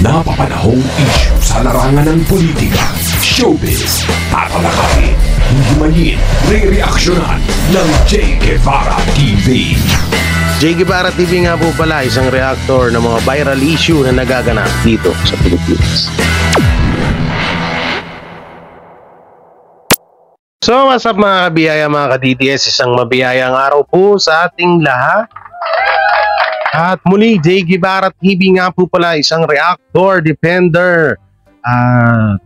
Napapanahong issue sa larangan ng politika, showbiz, tatalakayin, hihimayin, re-reaksyonan ng J. Guevara TV. J. Guevara TV nga po pala, isang reactor ng mga viral issue na nagaganap dito sa Pilipinas. So, what's up mga kabiyaya, mga ka-DTS? Isang mabiyayang araw po sa ating lahat. At muli, J. Guevara TV nga po pala, isang reactor, defender,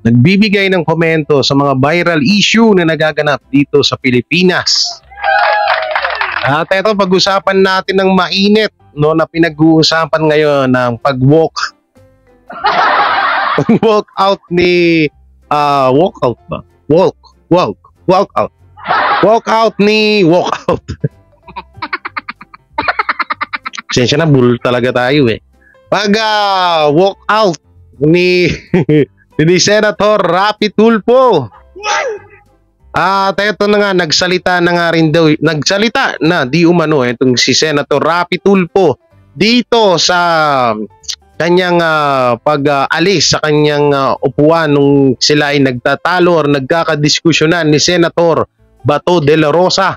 nagbibigay ng komento sa mga viral issue na nagaganap dito sa Pilipinas. At ito, pag-usapan natin ng mainit, no, na pinag-uusapan ngayon ng pag-walk out ni walk out ni Sensya na, bull talaga tayo eh. Pag walk out ni ni Senator Rapi Tulfo. At eto na nga, nagsalita na di umano itong si Senator Rapi Tulfo dito sa kanyang pag-alis sa kanyang upuan nung sila ay nagtatalo or nagkakadiskusyonan ni Senator Bato de la Rosa.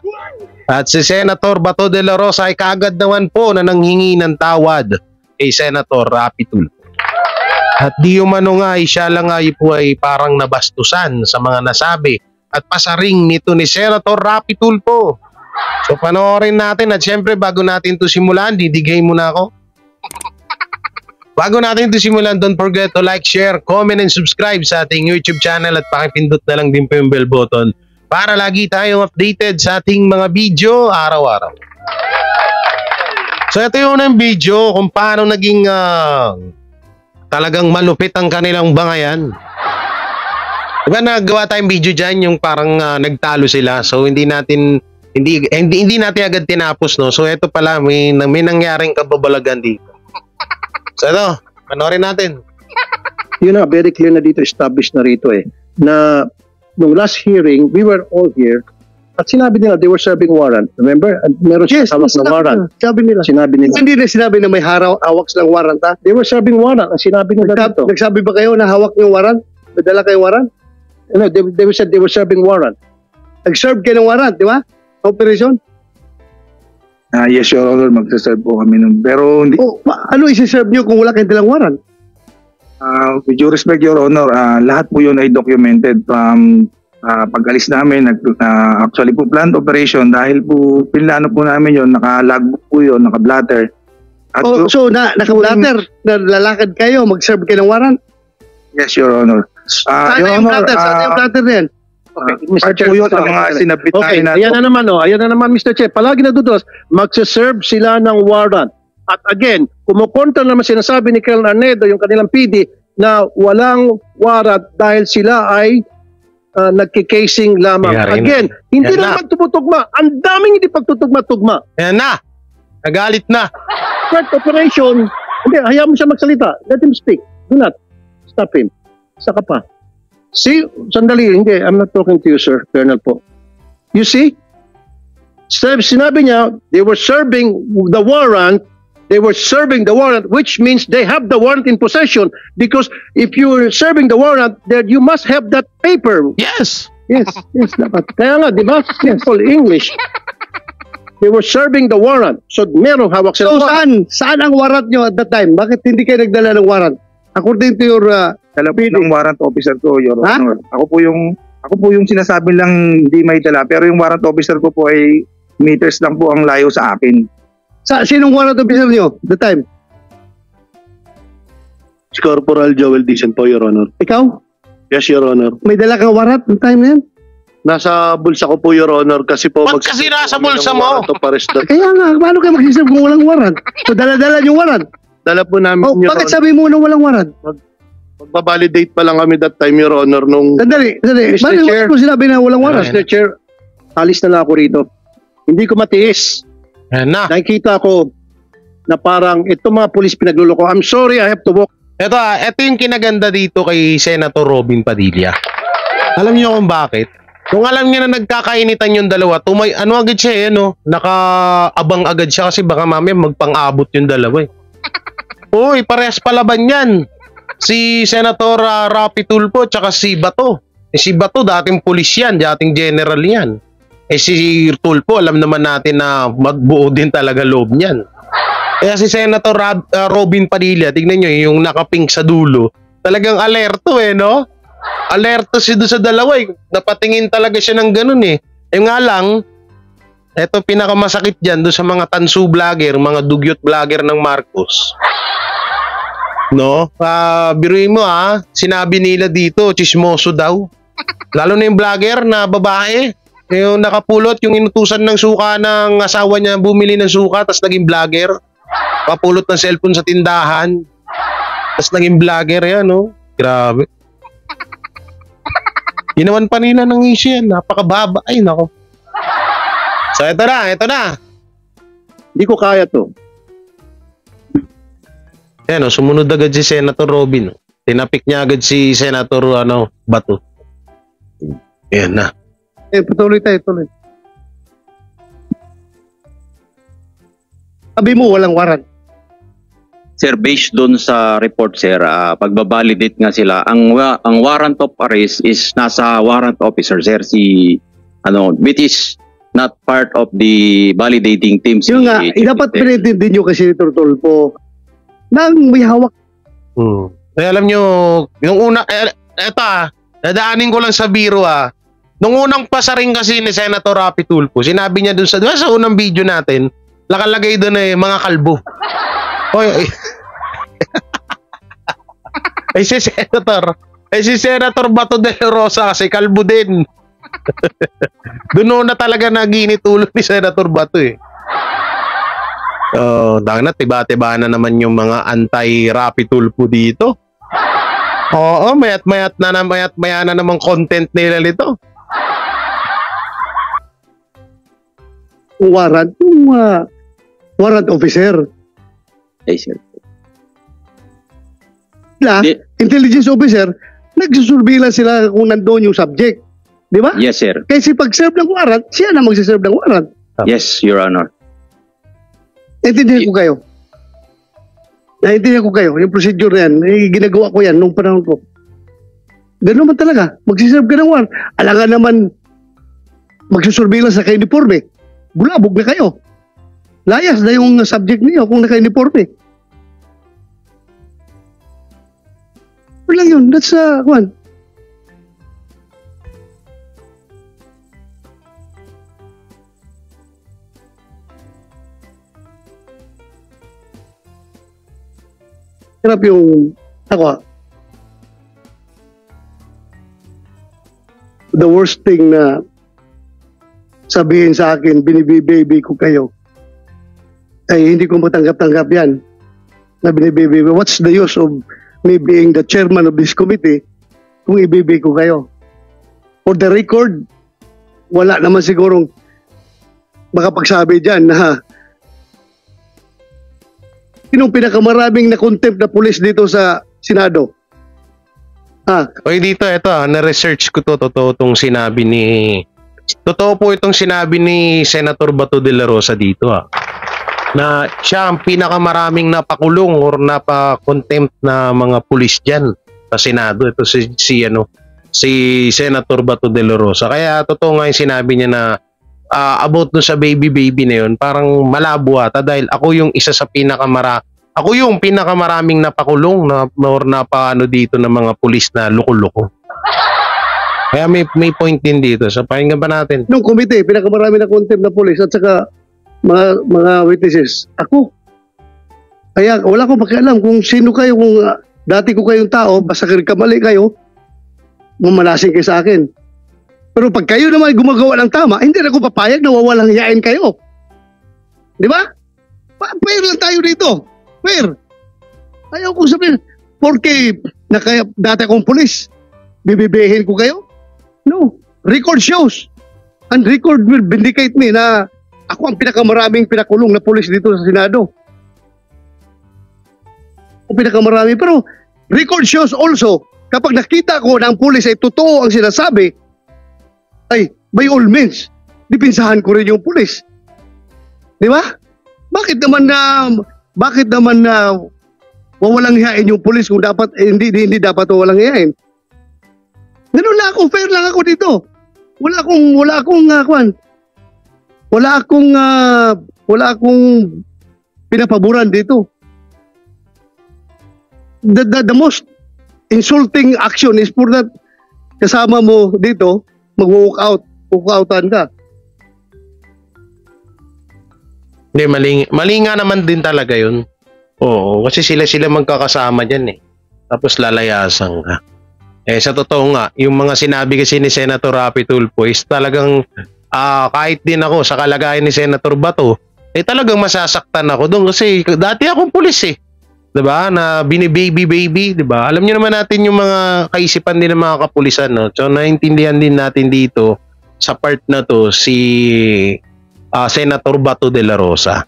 At si Senator Bato de la Rosa ay kaagad naman po na nanghingi ng tawad kay Senator Rapi Tulfo. At di umano nga siya lang ay po ay parang nabastusan sa mga nasabi at pasaring nito ni Senator Rapi Tulfo. So panoorin natin at syempre bago natin ito simulan, didigay muna ako. Bago natin ito simulan, don't forget to like, share, comment, and subscribe sa ating YouTube channel at pakipindot na lang din po yung bell button para lagi tayong updated sa ating mga video araw-araw. So ito yung unang video kung paano naging talagang malupit ang kanilang bangayan. Diba nagawa tayong video dyan yung parang nagtalo sila, so hindi natin agad tinapos, no? So ito pala may nangyaring kababalagan dito. So ito, panoorin natin. Yun na, very clear na dito, established na rito na nung last hearing, we were all here at sinabi nila they were serving warrant. Remember? Meron siya hawak na warrant. Sinabi nila. Hindi na sinabi na may hawak silang warrant, ha? They were serving warrant. Ang sinabi nila dito. Nagsabi ba kayo na hawak yung warrant? May dala kayong warrant? No, they said they were serving warrant. Nag-serve kayo ng warrant, di ba? Operation? Yes, Your Honor, magsaserve po kami nun. Pero hindi. Ano isi-serve nyo kung wala kayong dalang warrant? With due respect, Your Honor, lahat po yun ay documented from pag-alis namin. Actually po, planned operation dahil po pinlano po namin yun, naka-logbook po yun, naka-blatter. So naka-blatter, lalakad kayo, mag-serve kayo ng warrant? Yes, Your Honor. Saan yung blatter? Saan yung blatter na yan? Okay, Mr. Chair, po yun ang mga sinabit okay, natin. Ayan na naman, Mr. Chair. Palagi natutulas, magsaserve sila ng warrant. At again, kumukontra naman sinasabi ni Colonel Arnedo, yung kanilang PD, na walang warrant dahil sila ay nagkikasing lamang. Again, hindi naman tumutugma. Ang daming hindi pagtutugma-tugma. Ayan na, nagalit na. Threat operation, hindi, hayaan mo siya magsalita. Let him speak. Do not stop him. Saka pa. See, sandali, hindi, I'm not talking to you, sir, Colonel po. You see? Sinabi niya, they were serving the warrant, which means they have the warrant in possession, because if you're serving the warrant, then you must have that paper. Yes. Yes, dapat. Kaya nga, di ba? Simple English. They were serving the warrant. So, merong hawak sila. So, saan ang warrant nyo at that time? Bakit hindi kayo nagdala ng warrant? According to your Dala po ng warrant officer ko, Your Honor. Ako po yung sinasabi lang hindi may dala, pero yung warrant officer ko po ay meters lang po ang layo sa akin. Sinong warrant officer nyo the time? Si Corporal Joel Dicen po, Your Honor. Ikaw? Yes, Your Honor. May dala kang warrant the time na yan? Nasa bulsa ko po, Your Honor, kasi po... Ba't kasi nasa bulsa mo? Kaya nga, paano kayo mag-serve kung walang warrant? So, dala-dala yung warrant? Dala po namin, Your bakit Honor. sabi mo na walang warrant? Magbabalidate pa lang kami that time, Your Honor, nung... Sandali. Mr. Chair. Bakit mo sinabi na walang warrant? Mr. Chair, alis na lang ako rito. Hindi ko matiis. Ayan na. Nakikita ko na parang ito mga pulis pinagluloko. I'm sorry, I have to walk. Ito yung kinaganda dito kay Senator Robin Padilla. Alam niyo kung bakit? Kung alam niya na nagkakainitan yung dalawa, agad siya nakaabang agad siya kasi baka mamaya magpang-abot yung dalawa Uy, parehas palaban yan. Si Senator Rapi Tulfo tsaka si Bato. Si Bato dating pulis yan, dating general yan. Si Tulfo alam naman natin na magbuo din talaga loob niyan. Kaya si Senator Robin Padilla, tignan nyo yung nakapink sa dulo. Talagang alerto no? Alerto siya doon sa dalawa Napatingin talaga siya ng ganun Yung nga lang, eto pinakamasakit dyan doon sa mga tansu vlogger, mga dugyot vlogger ng Marcos. No? Biruin mo sinabi nila dito, chismoso daw. Lalo na yung vlogger na babae, yung nakapulot, yung inutusan ng suka ng asawa niya, bumili ng suka, tapos naging vlogger. Kapulot ng cellphone sa tindahan, tapos naging vlogger yan, no? Grabe. Ginawan pa nila ng issue yan, napakababa. Ay, nako. So, eto na. Hindi ko kaya to. Yan, sumunod agad si Senator Robin. Tinapik niya agad si Senator Bato. Yan na. Patuloy tayo, tuloy. Sabi mo, walang warrant. Sir, based doon sa report, sir, pagbabalidate nga sila, ang warrant of arrest is nasa warrant officer, sir, which is not part of the validating team. Yung nga, dapat pinintindi nyo kasi Senator Tulfo nang may hawak. Kaya alam nyo, yung una, dadaanin ko lang sa biro nung unang pasaring kasi ni Senator Rapi Tulfo, sinabi niya dun sa unang video natin, nakalagay dun mga kalbo. Hoy. si Senator Bato de la Rosa kasi kalbo din. Doon na talaga naginit ulo ni Senator Bato Dahil tiba-tiba na naman yung mga anti-Rapi Tulfo dito. Oo, mayat-maya na naman content nila nito. Warrant, warrant officer. Ay, sir. Intelligence officer, nagsusurveillance sila kung nandoon yung subject. Di ba? Yes, sir. Kasi pag-serve ng warrant, siya na magsiserve ng warrant. Yes, Your Honor. Naintindihan ko kayo. Yung procedure na yan, ginagawa ko yan nung panahon ko. Ganun man talaga. Magsiserve ka ng warrant. Alangan naman, magsusurveillance sa ka-uniforme. Bulabog na kayo. Layas na yung subject niyo kung naka-uniforme. Wala yun. That's one. Hirap yung ako. The worst thing na sabihin sa akin, binibibaby ko kayo, ay hindi ko matanggap-tanggap yan. Na binibibaby. What's the use of me being the chairman of this committee kung ibibigay ko kayo? For the record, wala naman sigurong makapagsabi dyan na sinong pinakamaraming na contempt na pulis dito sa Senado? Oy, dito, na-research ko to, totoo po itong sinabi ni Senator Bato de la Rosa dito na siya ang pinakamaraming napakulong or napa-contempt na mga pulis dyan sa Senado. Ito si Senator Bato de la Rosa. Kaya totoo nga yung sinabi niya na about dun sa baby na yun, parang malabo dahil ako yung isa sa ako yung pinakamaraming napakulong or napaano dito ng mga pulis na loko-loko. Kaya may point din dito. So pakinggan ba natin? Nung komite, pinakamarami na contempt na pulis at saka mga witnesses. Ako. Kaya wala akong pakialam kung sino kayo, kung dati ko kayong tao, basta kamali kayo, mamalasing kayo sa akin. Pero pag kayo naman gumagawa ng tama, hindi na ako papayag na wawalang hiyain kayo. Di ba? Fair lang tayo dito. Fair. Ayaw kong sabihin, porque dati akong pulis, bibibihin ko kayo? No. Record shows. And record will vindicate me na ako ang pinakamaraming pinakulong na pulis dito sa Senado. Ang pinakamarami. Pero record shows also, kapag nakita ko na ang pulis ay totoo ang sinasabi, ay, by all means, dipinsahan ko rin yung pulis. Di ba? Bakit naman wawalang hiyain yung pulis kung dapat, hindi dapat walang hiyain. Ganun lang ako, fair lang ako dito. Wala akong pinapaboran dito. The most insulting action is for that kasama mo dito, mag-walk outan ka. Hindi, mali nga naman din talaga yun. Oo, kasi sila magkakasama dyan eh. Tapos lalayasan ka. Eh sa totoo nga, yung mga sinabi kasi ni Senator Rapi Tulfo is talagang kahit din ako sa kalagayan ni Senator Bato, eh talagang masasaktan ako doon kasi dati akong pulis eh. 'Di ba? Na bini-baby, 'di ba? Alam niyo naman natin yung mga kaisipan din ng mga kapulisan, no? So naintindihan din natin dito sa part na to si Senator Bato de la Rosa.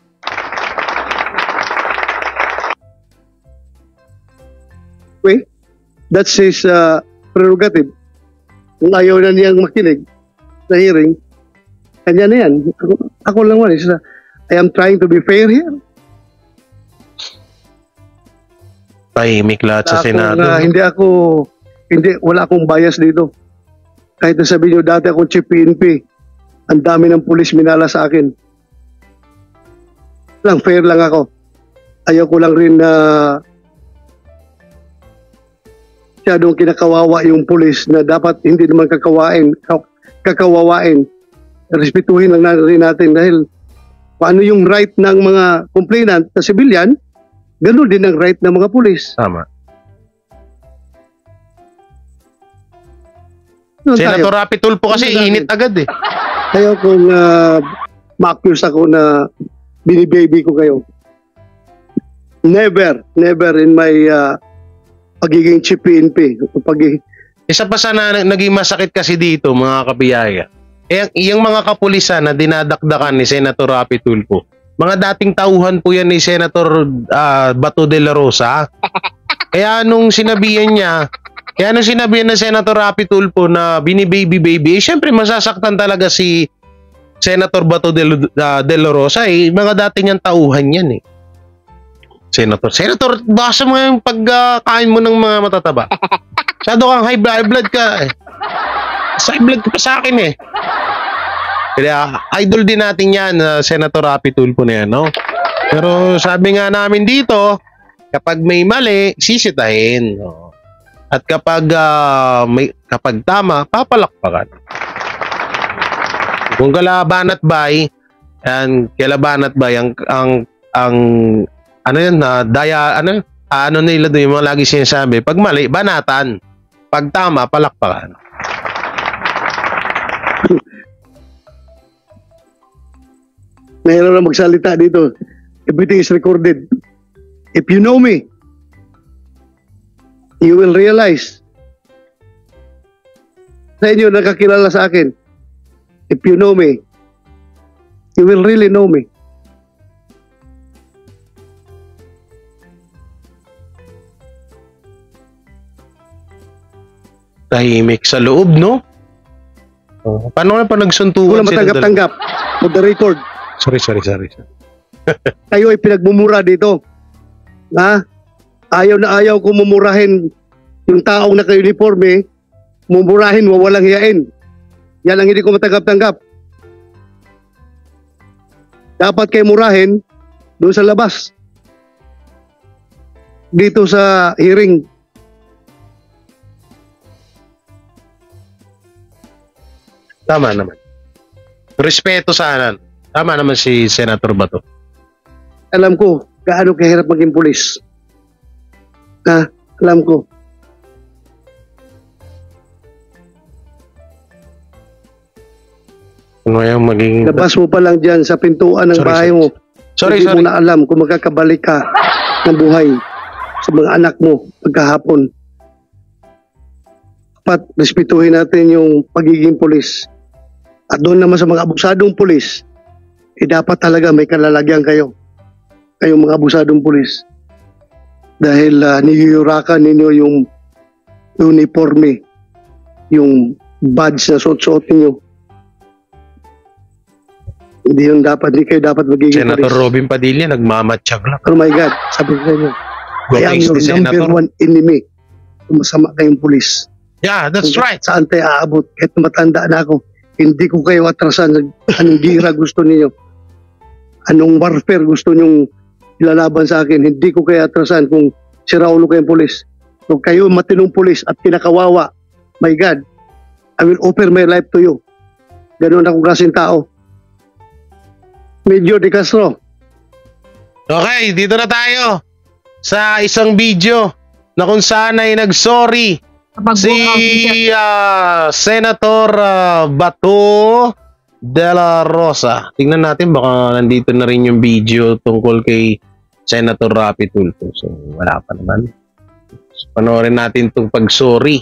Okay? That's his prerogative. Kung ayaw na niyang makinig sa hearing, kanya na yan. Ako lang man, I am trying to be fair here. Tahimik lahat sa Senado. Wala akong bias dito. Kahit na sabihin nyo, dati akong chief PNP, ang dami ng pulis minala sa akin. Fair lang ako. Ayaw ko lang rin na masyadong kinakawawa yung pulis na dapat hindi naman kakawawain. Respetuhin lang rin natin dahil paano yung right ng mga complainant na civilian, ganun din ang right ng mga pulis. Tama. Doon Senator tayo. Rapi Tulfo kasi init agad eh. Ayaw kong ma-accuse ako na binibaby ko kayo. Never in my pagiging chief PNP. Isa pa sana naging masakit kasi dito mga kabiyaya. Yung mga kapulisan na dinadakdakan ni Senator Rapi Tulfo, mga dating tauhan po yan ni Senator Bato de la Rosa. Kaya nung sinabihan ng Senator Rapi Tulfo na bini-baby, syempre masasaktan talaga si Senator Bato de la Rosa eh. Mga dating niyang tauhan yan eh. Senator, basa mo yung pagkain mo ng mga matataba. Masyado kang high blood ka eh. High blood ka pa sa akin eh. Kaya idol din natin yan, Senator Rapi Tulfo na yan, no? Pero sabi nga namin dito, kapag may mali, sisitahin. No? At kapag tama, papalakpakan. Kung kalaban at bay, ang ano yun, ano nila doon yung mga lagi sinasabi, pag mali, banatan. Pag tama, palakpakan. Mahirap na magsalita dito. Everything is recorded. If you know me, you will realize. Sa inyo, nakakilala sa akin. If you know me, you will really know me. Tahimik sa loob, no? Oh, paano na pa nagsuntukan Wala matanggap-tanggap. For the record. Sorry. Kayo ay pinagmumura dito. Ha? Ayaw na ayaw ko mumurahin yung taong naka-uniforme, mumurahin, wawalang hiyain. Yan ang hindi ko matanggap-tanggap. Dapat kayo murahin doon sa labas. Dito sa hearing. Tama naman. Respeto sana. Tama naman si Senator Bato. Alam ko gaano kahirap maging pulis. Alam ko. Ano yung maging... Labas mo pa lang dyan sa pintuan ng bahay mo. Sorry. Hindi mo na alam kung magkakabalik ka ng buhay sa mga anak mo pagkahapon. Dapat respetuhin natin yung pagiging pulis. At doon naman sa mga abusadong pulis, dapat talaga may kalalagyan kayo. Kayong mga abusadong pulis. Dahil niyuyurakan ninyo yung uniforme, yung badge na suot-suot ninyo. Hindi kayo dapat magiging Senator pulis. Robin Padilla, nagmamatsyag lang. Oh my God, sabi ko sa inyo. I am Case your ni number Senator. one enemy. Kung masama kayong pulis. Yeah, that's Kung right. Saan tayo aabot? Kahit matanda na ako, hindi ko kayo atrasan. Anong gira gusto niyo? Anong warfare gusto niyong ilalaban sa akin? Hindi ko kayo atrasan kung si Raulo kayong pulis. Kung kayo matinong pulis at kinakawawa, my God, I will offer my life to you. Ganun akong klaseng tao. Major De Castro, Okay, dito na tayo sa isang video na kung saan ay nag-sorry si Senator Bato de la Rosa. Tingnan natin, baka nandito na rin yung video tungkol kay Senator Rapi Tulfo. So, wala pa naman. So, panoorin natin itong pag-sorry.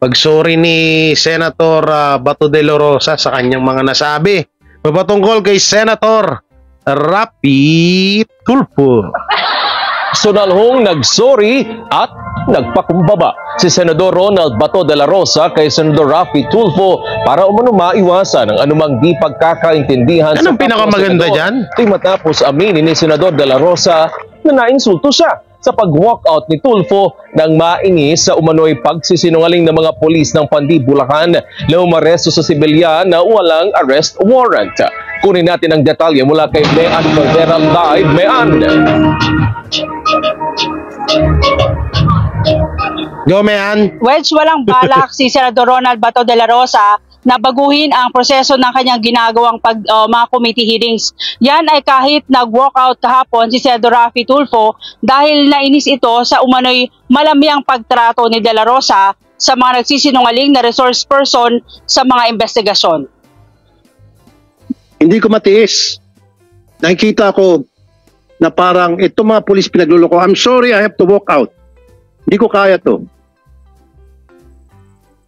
Pag-sorry ni Senator Bato de la Rosa sa kanyang mga nasabi. Mapatungkol kay Senator Rapi Tulfo. Personal hong nagsorry at nagpakumbaba si Senador Ronald Bato de la Rosa kay Senador Rapi Tulfo para umano maiwasan ang anumang di pagkakaintindihan. Anong pinakamaganda dyan? Ito'y matapos aminin ni Senador de la Rosa na nainsulto siya sa pag-walkout ni Tulfo nang mainis sa umano'y pagsisinungaling ng mga pulis ng Pandi, Bulacan na umaresto sa sibilyan na walang arrest warrant. Kunin natin ang detalye mula kay Mean Caldera Live. Mean. Go, man. Wedge, walang balak si Senador Ronald Bato de la Rosa na baguhin ang proseso ng kanyang ginagawang mga committee hearings. Yan ay kahit nag-walkout kahapon si Senador Rapi Tulfo dahil nainis ito sa umano'y malamiang pagtrato ni de la Rosa sa mga nagsisinungaling na resource person sa mga investigasyon. Hindi ko matiis. Nakikita ko na parang ito mga pulis pinagluloko. I'm sorry, I have to walk out. Hindi ko kaya to.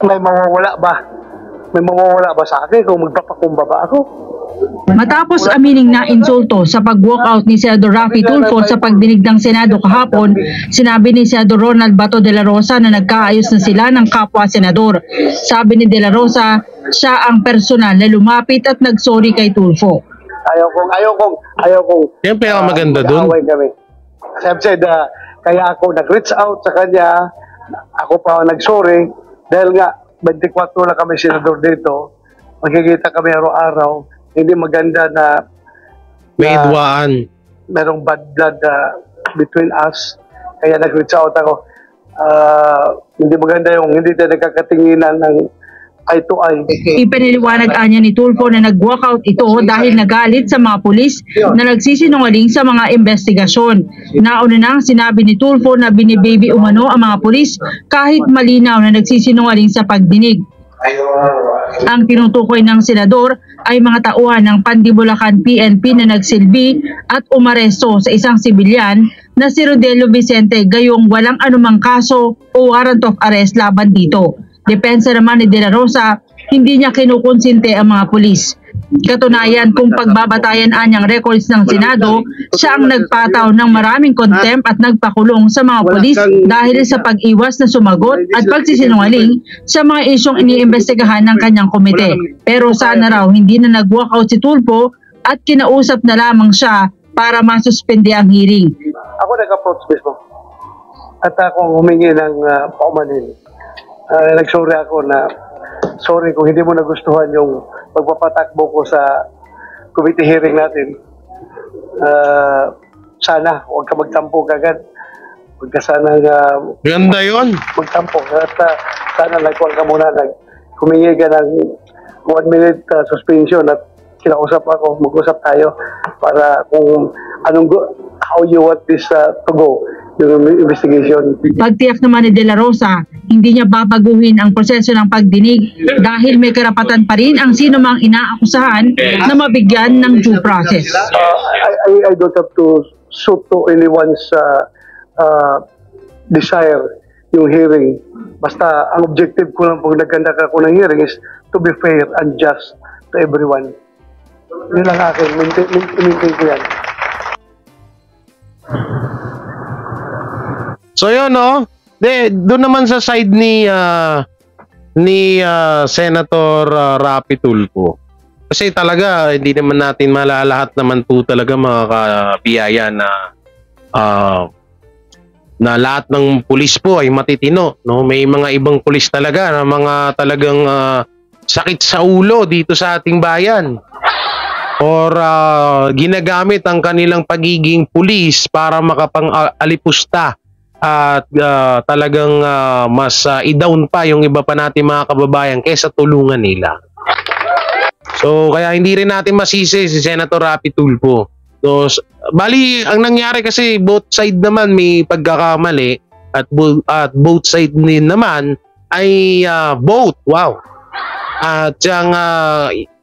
may mawawala ba? May mawawala ba sa akin kung magpapakumbaba ako? Matapos amining na insulto sa pag-walkout ni Senador Rapi Tulfo sa pagdinig ng Senado kahapon, sinabi ni Senador Ronald Bato de la Rosa na nagkaayos na sila ng kapwa senador. Sabi ni de la Rosa, siya ang personal na lumapit at nagsorry kay Tulfo. Ayaw kong Yan pinakamaganda dun. mag-away kami. As I've said, kaya ako nag-reach out sa kanya, ako pa nag-sorry, dahil nga 24 na kami senador dito, magkikita kami araw-araw, hindi maganda na May idwaan. merong bad blood between us, kaya nag-reach out ako. Hindi maganda yung hindi tayo nagkakatinginan ng eye to eye. Ipiniliwanag anya ni Tulfo na nag-walkout ito dahil nagalit sa mga pulis na nagsisinungaling sa mga investigasyon. Nauna nang sinabi ni Tulfo na binibaby umano ang mga pulis kahit malinaw na nagsisinungaling sa pagdinig. Ang tinutukoy ng senador ay mga tauhan ng Pandi, Bulacan PNP na nagsilbi at umaresto sa isang sibilyan na si Rodelio Vicente gayong walang anumang kaso o warrant of arrest laban dito. Depensa naman ni de la Rosa, hindi niya kinukonsinte ang mga pulis. Katunayan, kung pagbabatayan anyang records ng Senado, siya ang nagpataw ng maraming contempt at nagpakulong sa mga pulis dahil sa pag-iwas na sumagot at pagsisinungaling sa mga isyong iniimbestigahan ng kanyang komite. Pero sana raw hindi na nag-walkout si Tulfo at kinausap na lamang siya para masuspende ang hearing. Ako nag-approach mismo at ako humingi ng paumanhin. Nagsorry ako na sorry kung hindi mo nagustuhan yung pagpapatakbo ko sa committee hearing natin. Sana huwag ka magtampo kagad. Huwag ka sana Ganda yun. magtampo. At sana nagkuhan ka muna. Humingi ka ng 1 minute suspension at kinausap ako, mag-usap tayo para kung how you want this to go, yung investigation. Pagtiyak naman ni de la Rosa, hindi niya babaguhin ang proseso ng pagdinig dahil may karapatan pa rin ang sino mang inaakusahan na mabigyan ng due process. I don't have to suit to anyone's desire yung hearing. Basta ang objective ko lang pag nagkandak ako ng hearing is to be fair and just to everyone. Yun lang akin. Maintain ko yan. So yun, no? Doon naman sa side ni Senator Rapi Tulfo. Kasi talaga hindi naman natin malalahat naman po talaga mga kabiyaya na na lahat ng pulis po ay matitino, no? May mga ibang pulis talaga na mga talagang sakit sa ulo dito sa ating bayan, or ginagamit ang kanilang pagiging pulis para makapang-alipusta at talagang mas i-down pa yung iba pa natin mga kababayan kaysa tulungan nila. So kaya hindi rin natin masisi si Senator Rapi Tulfo. So bali ang nangyari kasi both side naman may pagkakamali at both side din naman ay both. Wow. At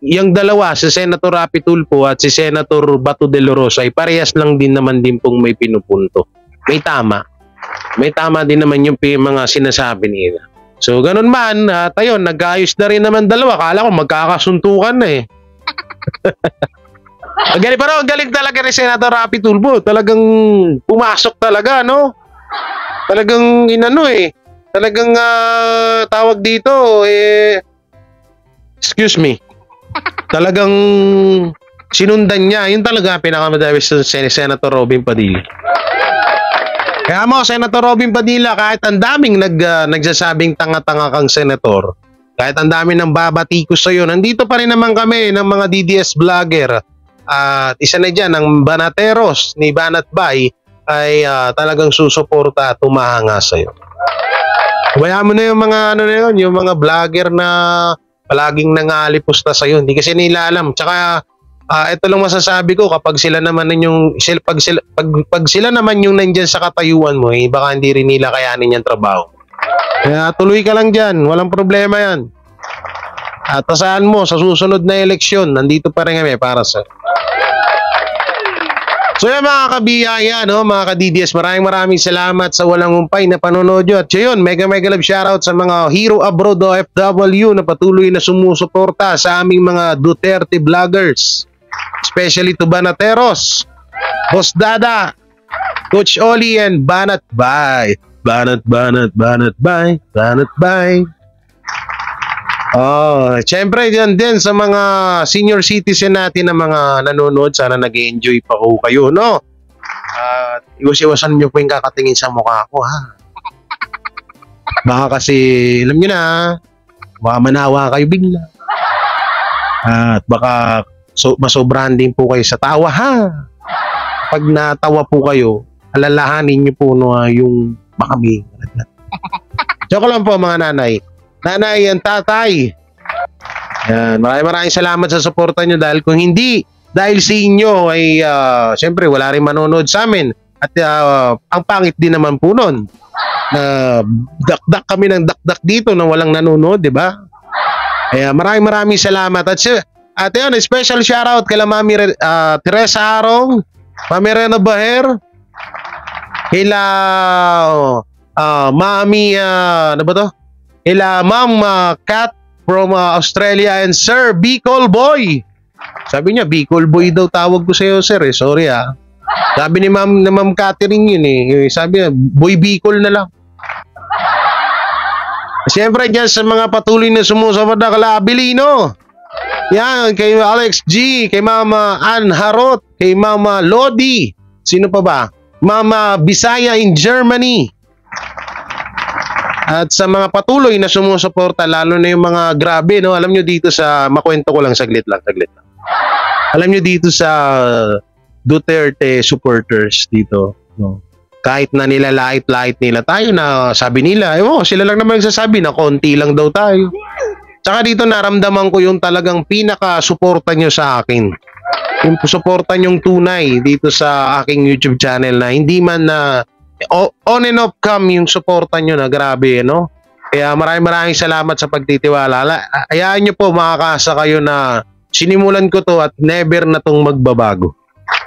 yung dalawa, si Senator Rapi Tulfo at si Senator Bato de la Rosa ay parehas lang din naman din pong may pinupunto. May tama. May tama din naman yung mga sinasabi nila. So ganun man, at ayun, nag-ayos na rin naman dalawa. Kala ko magkakasuntukan na eh. Galing, pero galing talaga ni Senator Rapi Tulfo. Talagang pumasok talaga, no? Talagang inano eh. Talagang tawag dito excuse me. Talagang sinundan niya. Yun talaga pinakamadami sa Senator Robin Padilla. Kaya mo, Senator Robin Padilla, kahit ang daming nagsasabing tanga-tanga kang senator, kahit ang daming nang babatikos sa'yo, nandito pa rin naman kami ng mga DDS vlogger. At isa na dyan, ang Banateros ni Banat Bay ay talagang susuporta at tumahanga sa'yo. Bayaan mo na yung mga yung mga vlogger na palaging nangalipusta sa'yo. Hindi kasi nila alam. Tsaka ito lang masasabi ko, kapag sila naman yung pag sila naman yung nandyan sa katayuan mo, baka hindi rin nila kayanin yung trabaho. Kaya tuloy ka lang dyan, walang problema yan. At asahan mo sa susunod na eleksyon, nandito pa rin kami para sa. So yan mga kabiyaya, no, mga ka-DDS, maraming salamat sa walang umpay na panonood nyo. At yun, mega love shoutout sa mga Hero Abroad OFW na patuloy na sumusuporta sa aming mga Duterte vloggers. Especially to Banateros, Boss Dada, Coach Oli, and Banat Bay. Banat Bay. Oh, syempre dyan din sa mga senior citizen natin na mga nanonood, sana nag-enjoy pa ko kayo, no? Iwas-iwasan nyo po yung kakatingin sa mukha ko, ha? Baka kasi, alam nyo na, baka manawa kayo bigla. At baka masobrahan din po kayo sa tawa, ha? Pag natawa po kayo, alalahanin nyo po yung baka may. Joke lang po mga nanay. Nanay and tatay. Yan, maraming salamat sa suporta nyo dahil kung hindi, dahil sa inyo ay syempre wala rin manonood sa amin. At ang pangit din naman po nun. Dakdak kami ng dakdak dito na walang nanonood, di ba? Kaya maraming salamat. At yun, special shoutout kay Mami Teresa Arong, Mami Rena Baher, kila Mami, ano ba to? Kila Ma'am Kat from Australia, and Sir Bicol Boy. Sabi niya, Bicol Boy daw tawag ko sa'yo, sir. Sorry ah. Sabi ni Ma'am Catherine yun eh. Sabi niya, Boy Bicol na lang. Siyempre dyan sa mga patuloy na sumusunod na kala Abilino. Yan, kay Alex G, kay Mama Ann Harot, kay Mama Lodi. Sino pa ba? Mama Bisaya in Germany. At sa mga patuloy na sumusuporta, lalo na yung mga grabe, no? Alam nyo dito sa, makwento ko lang, saglit lang. Alam nyo dito sa Duterte supporters dito, no? Kahit na nilalait-lait nila tayo na sabi nila, sila lang naman nagsasabi na konti lang daw tayo. Tsaka dito naramdaman ko yung talagang pinaka-suporta nyo sa akin. Yung suporta nyong tunay dito sa aking YouTube channel na hindi man na on and off cam yung suporta nyo na grabe, no? Kaya maraming salamat sa pagtitiwala. Hayaan nyo po, makakasa kayo na sinimulan ko to at never na tong magbabago.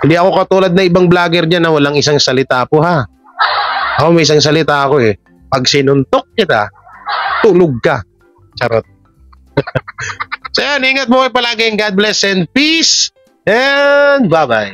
Hindi ako katulad na ibang vlogger dyan na walang isang salita po, ha? Ako may isang salita ako eh. Pag sinuntok kita, tulog ka. Charot. So yan, ingat mo kayo palagi and God bless and peace and bye-bye.